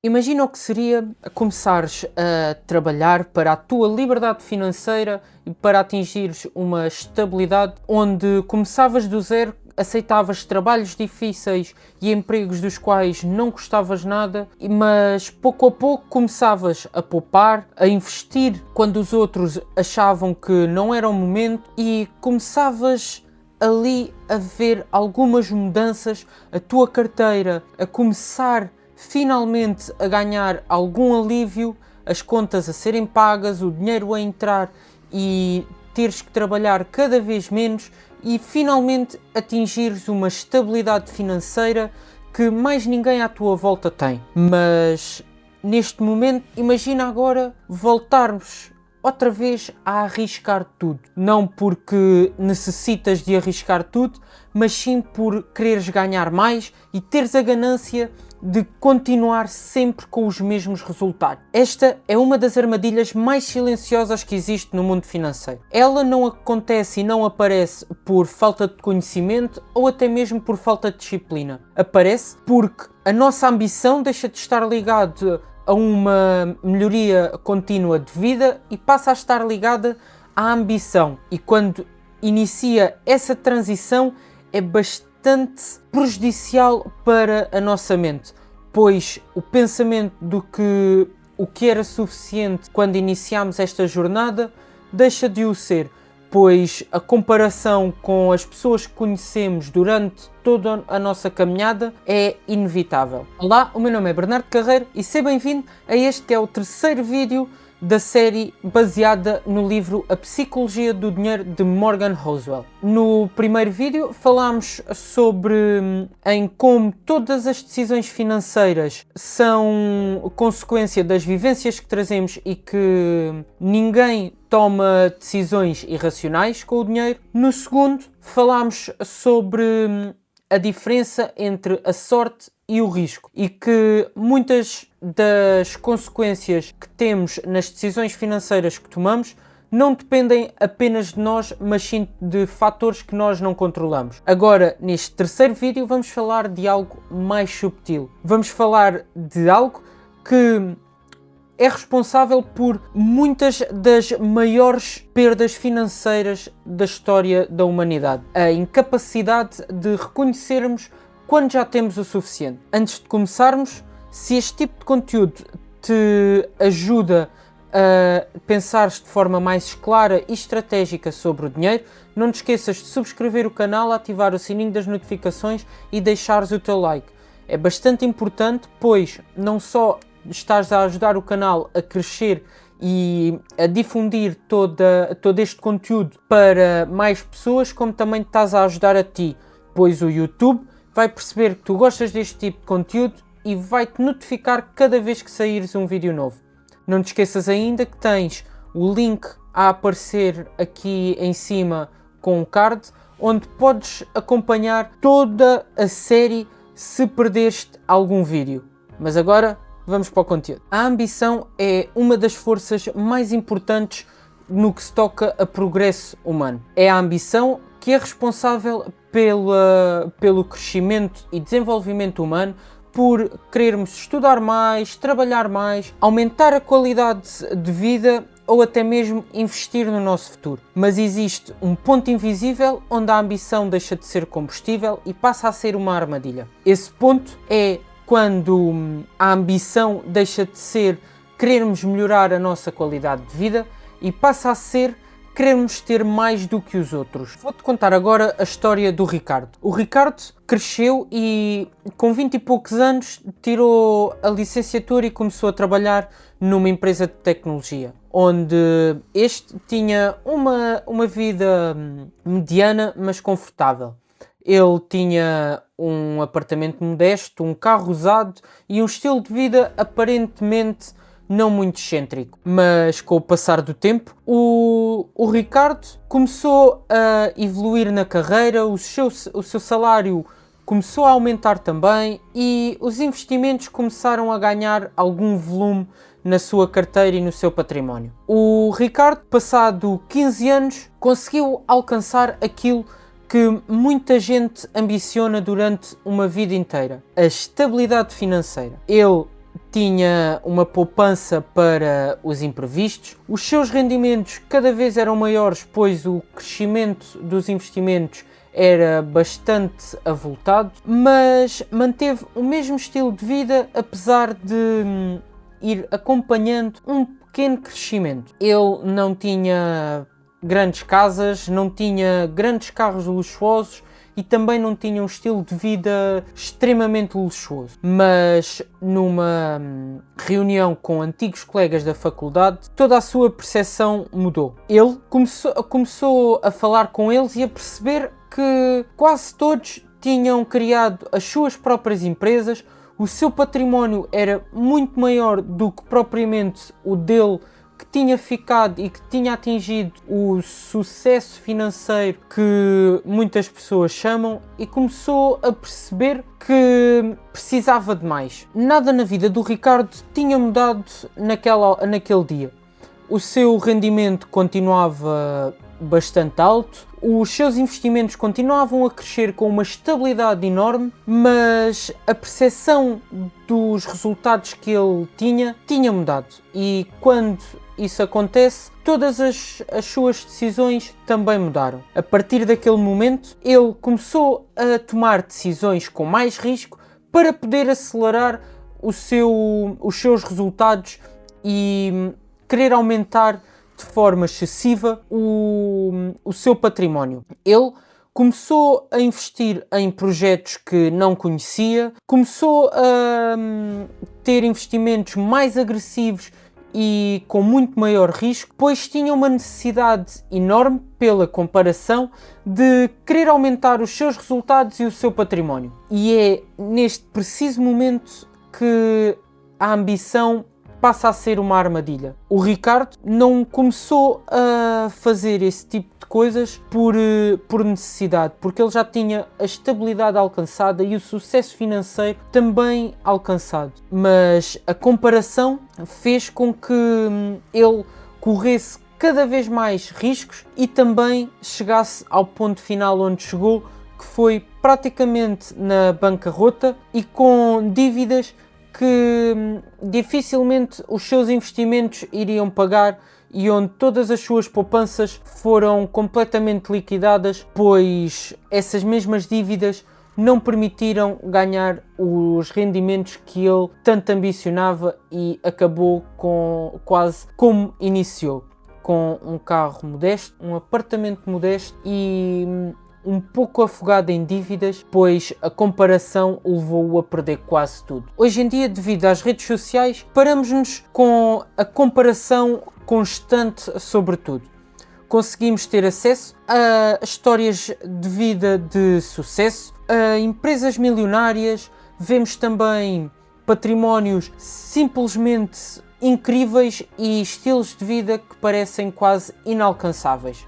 Imagina o que seria começares a trabalhar para a tua liberdade financeira e para atingires uma estabilidade onde começavas do zero, aceitavas trabalhos difíceis e empregos dos quais não gostavas nada, mas pouco a pouco começavas a poupar, a investir quando os outros achavam que não era o momento e começavas ali a ver algumas mudanças, a tua carteira a começar finalmente a ganhar algum alívio, as contas a serem pagas, o dinheiro a entrar e teres que trabalhar cada vez menos e finalmente atingires uma estabilidade financeira que mais ninguém à tua volta tem. Mas neste momento, imagina agora voltarmos outra vez a arriscar tudo. Não porque necessitas de arriscar tudo, mas sim por quereres ganhar mais e teres a ganância de continuar sempre com os mesmos resultados. Esta é uma das armadilhas mais silenciosas que existe no mundo financeiro. Ela não acontece e não aparece por falta de conhecimento ou até mesmo por falta de disciplina. Aparece porque a nossa ambição deixa de estar ligada a uma melhoria contínua de vida e passa a estar ligada à ambição. E quando inicia essa transição é bastante prejudicial para a nossa mente, pois o pensamento do que o que era suficiente quando iniciámos esta jornada deixa de o ser, pois a comparação com as pessoas que conhecemos durante toda a nossa caminhada é inevitável. Olá, o meu nome é Bernardo Carreiro e seja bem-vindo a este que é o terceiro vídeo da série baseada no livro A Psicologia do Dinheiro de Morgan Housel. No primeiro vídeo falámos sobre em como todas as decisões financeiras são consequência das vivências que trazemos e que ninguém toma decisões irracionais com o dinheiro. No segundo falámos sobre a diferença entre a sorte e o risco e que muitas das consequências que temos nas decisões financeiras que tomamos não dependem apenas de nós, mas sim de fatores que nós não controlamos. Agora, neste terceiro vídeo, vamos falar de algo mais subtil. Vamos falar de algo que é responsável por muitas das maiores perdas financeiras da história da humanidade. A incapacidade de reconhecermos quando já temos o suficiente. Antes de começarmos, se este tipo de conteúdo te ajuda a pensar de forma mais clara e estratégica sobre o dinheiro, não te esqueças de subscrever o canal, ativar o sininho das notificações e deixares o teu like. É bastante importante, pois não só estás a ajudar o canal a crescer e a difundir todo este conteúdo para mais pessoas, como também estás a ajudar a ti, pois o YouTube vai perceber que tu gostas deste tipo de conteúdo e vai-te notificar cada vez que saíres um vídeo novo. Não te esqueças ainda que tens o link a aparecer aqui em cima com um card, onde podes acompanhar toda a série se perdeste algum vídeo. Mas agora vamos para o conteúdo. A ambição é uma das forças mais importantes no que se toca a progresso humano. É a ambição que é responsável pelo crescimento e desenvolvimento humano, por querermos estudar mais, trabalhar mais, aumentar a qualidade de vida ou até mesmo investir no nosso futuro. Mas existe um ponto invisível onde a ambição deixa de ser combustível e passa a ser uma armadilha. Esse ponto é quando a ambição deixa de ser querermos melhorar a nossa qualidade de vida e passa a ser queremos ter mais do que os outros. Vou-te contar agora a história do Ricardo. O Ricardo cresceu e com 20 e poucos anos tirou a licenciatura e começou a trabalhar numa empresa de tecnologia, onde este tinha uma vida mediana, mas confortável. Ele tinha um apartamento modesto, um carro usado e um estilo de vida aparentemente não muito excêntrico, mas com o passar do tempo o Ricardo começou a evoluir na carreira, o seu salário começou a aumentar também e os investimentos começaram a ganhar algum volume na sua carteira e no seu património. O Ricardo, passado 15 anos, conseguiu alcançar aquilo que muita gente ambiciona durante uma vida inteira: a estabilidade financeira. Ele tinha uma poupança para os imprevistos. Os seus rendimentos cada vez eram maiores, pois o crescimento dos investimentos era bastante avultado, mas manteve o mesmo estilo de vida, apesar de ir acompanhando um pequeno crescimento. Ele não tinha grandes casas, não tinha grandes carros luxuosos e também não tinha um estilo de vida extremamente luxuoso. Mas numa reunião com antigos colegas da faculdade, toda a sua percepção mudou. Ele começou a falar com eles e a perceber que quase todos tinham criado as suas próprias empresas, o seu património era muito maior do que propriamente o dele, que tinha ficado e que tinha atingido o sucesso financeiro que muitas pessoas chamam, e começou a perceber que precisava de mais. Nada na vida do Ricardo tinha mudado naquele dia. O seu rendimento continuava bastante alto, os seus investimentos continuavam a crescer com uma estabilidade enorme, mas a percepção dos resultados que ele tinha mudado. E quando isso acontece, todas as suas decisões também mudaram. A partir daquele momento, ele começou a tomar decisões com mais risco para poder acelerar os seus resultados e querer aumentar de forma excessiva o seu património. Ele começou a investir em projetos que não conhecia, começou a ter investimentos mais agressivos e com muito maior risco, pois tinha uma necessidade enorme, pela comparação, de querer aumentar os seus resultados e o seu património. E é neste preciso momento que a ambição passa a ser uma armadilha. O Ricardo não começou a fazer esse tipo de coisas por necessidade, porque ele já tinha a estabilidade alcançada e o sucesso financeiro também alcançado. Mas a comparação fez com que ele corresse cada vez mais riscos e também chegasse ao ponto final onde chegou, que foi praticamente na bancarrota e com dívidas que dificilmente os seus investimentos iriam pagar, e onde todas as suas poupanças foram completamente liquidadas, pois essas mesmas dívidas não permitiram ganhar os rendimentos que ele tanto ambicionava, e acabou quase como iniciou, com um carro modesto, um apartamento modesto e um pouco afogado em dívidas, pois a comparação levou-o a perder quase tudo. Hoje em dia, devido às redes sociais, paramos-nos com a comparação constante sobre tudo. Conseguimos ter acesso a histórias de vida de sucesso, a empresas milionárias, vemos também patrimónios simplesmente incríveis e estilos de vida que parecem quase inalcançáveis.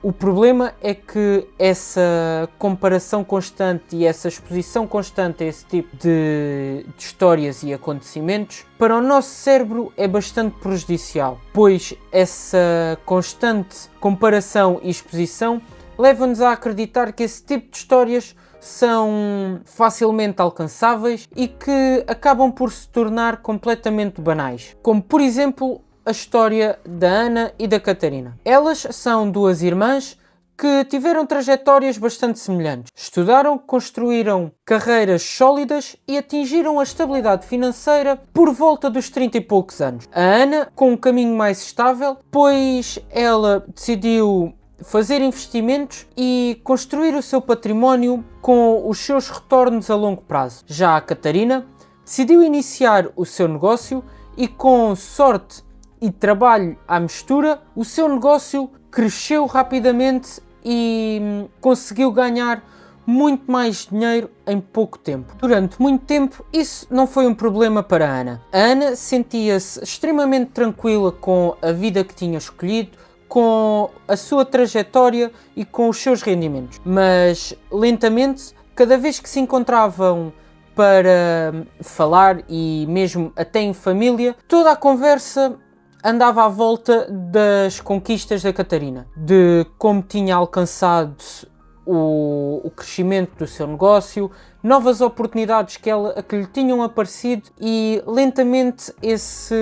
O problema é que essa comparação constante e essa exposição constante a esse tipo de histórias e acontecimentos, para o nosso cérebro é bastante prejudicial, pois essa constante comparação e exposição leva-nos a acreditar que esse tipo de histórias são facilmente alcançáveis e que acabam por se tornar completamente banais. Como, por exemplo, a história da Ana e da Catarina. Elas são duas irmãs que tiveram trajetórias bastante semelhantes. Estudaram, construíram carreiras sólidas e atingiram a estabilidade financeira por volta dos 30 e poucos anos. A Ana com um caminho mais estável, pois ela decidiu fazer investimentos e construir o seu património com os seus retornos a longo prazo. Já a Catarina decidiu iniciar o seu negócio e, com sorte e trabalho à mistura, o seu negócio cresceu rapidamente e conseguiu ganhar muito mais dinheiro em pouco tempo. Durante muito tempo, isso não foi um problema para a Ana. A Ana sentia-se extremamente tranquila com a vida que tinha escolhido, com a sua trajetória e com os seus rendimentos. Mas, lentamente, cada vez que se encontravam para falar, e mesmo até em família, toda a conversa andava à volta das conquistas da Catarina, de como tinha alcançado o crescimento do seu negócio, novas oportunidades que lhe tinham aparecido, e lentamente esse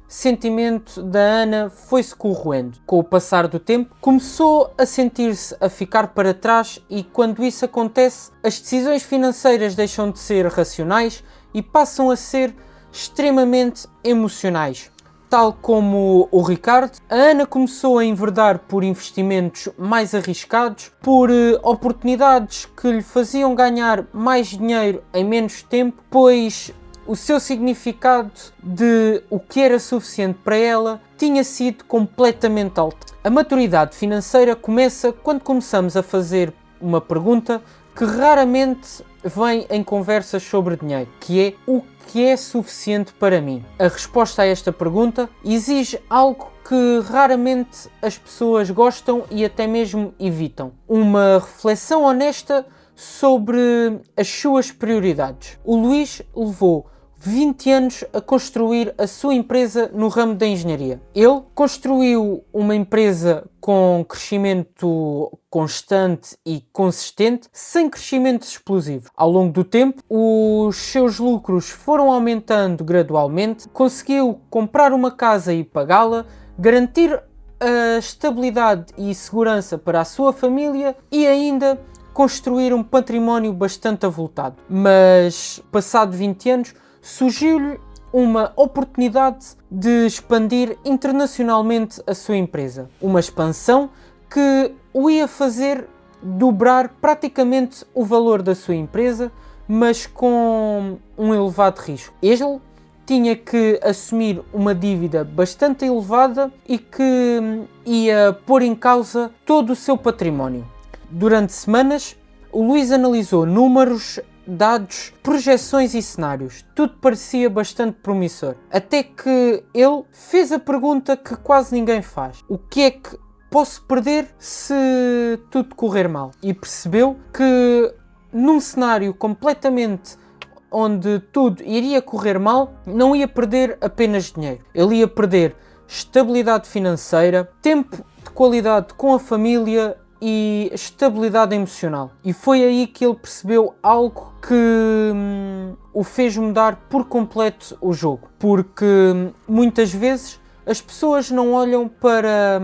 sentimento da Ana foi-se corroendo. Com o passar do tempo, começou a sentir-se a ficar para trás, e quando isso acontece, as decisões financeiras deixam de ser racionais e passam a ser extremamente emocionais. Tal como o Ricardo, a Ana começou a enverdar por investimentos mais arriscados, por oportunidades que lhe faziam ganhar mais dinheiro em menos tempo, pois o seu significado de o que era suficiente para ela tinha sido completamente alto. A maturidade financeira começa quando começamos a fazer uma pergunta que raramente vem em conversas sobre dinheiro, que é: o que é suficiente para mim? A resposta a esta pergunta exige algo que raramente as pessoas gostam e até mesmo evitam: uma reflexão honesta sobre as suas prioridades. O Luís levou 20 anos a construir a sua empresa no ramo da engenharia. Ele construiu uma empresa com crescimento constante e consistente, sem crescimentos explosivos. Ao longo do tempo, os seus lucros foram aumentando gradualmente, conseguiu comprar uma casa e pagá-la, garantir a estabilidade e segurança para a sua família e ainda construir um património bastante avultado. Mas, passado 20 anos, surgiu-lhe uma oportunidade de expandir internacionalmente a sua empresa. Uma expansão que o ia fazer dobrar praticamente o valor da sua empresa, mas com um elevado risco. Ele tinha que assumir uma dívida bastante elevada e que ia pôr em causa todo o seu património. Durante semanas, o Luís analisou números, dados, projeções e cenários. Tudo parecia bastante promissor. Até que ele fez a pergunta que quase ninguém faz: o que é que posso perder se tudo correr mal? E percebeu que num cenário completamente onde tudo iria correr mal, não ia perder apenas dinheiro. Ele ia perder estabilidade financeira, tempo de qualidade com a família e estabilidade emocional. E foi aí que ele percebeu algo que o fez mudar por completo o jogo. Porque muitas vezes as pessoas não olham para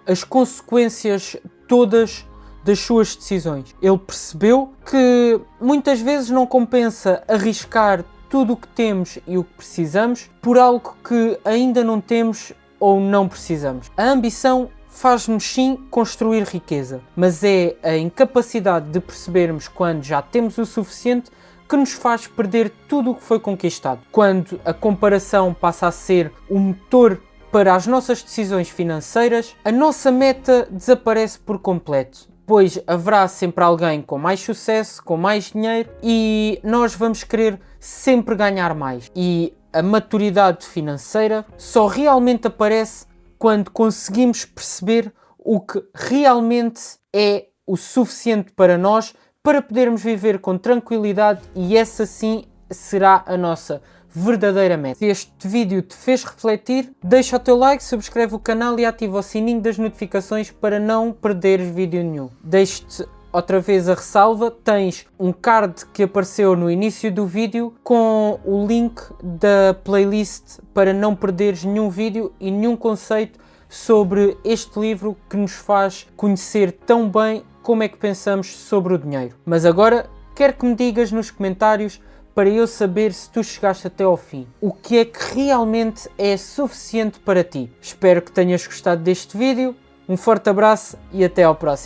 as consequências todas das suas decisões. Ele percebeu que muitas vezes não compensa arriscar tudo o que temos e o que precisamos por algo que ainda não temos ou não precisamos. A ambição faz-nos sim construir riqueza, mas é a incapacidade de percebermos quando já temos o suficiente que nos faz perder tudo o que foi conquistado. Quando a comparação passa a ser o motor para as nossas decisões financeiras, a nossa meta desaparece por completo, pois haverá sempre alguém com mais sucesso, com mais dinheiro, e nós vamos querer sempre ganhar mais. E a maturidade financeira só realmente aparece quando conseguimos perceber o que realmente é o suficiente para nós, para podermos viver com tranquilidade, e essa sim será a nossa verdadeira meta. Se este vídeo te fez refletir, deixa o teu like, subscreve o canal e ativa o sininho das notificações para não perderes vídeo nenhum. Deixo-te outra vez a ressalva: tens um card que apareceu no início do vídeo com o link da playlist para não perderes nenhum vídeo e nenhum conceito sobre este livro que nos faz conhecer tão bem como é que pensamos sobre o dinheiro. Mas agora quero que me digas nos comentários, para eu saber se tu chegaste até ao fim, o que é que realmente é suficiente para ti. Espero que tenhas gostado deste vídeo, um forte abraço e até ao próximo.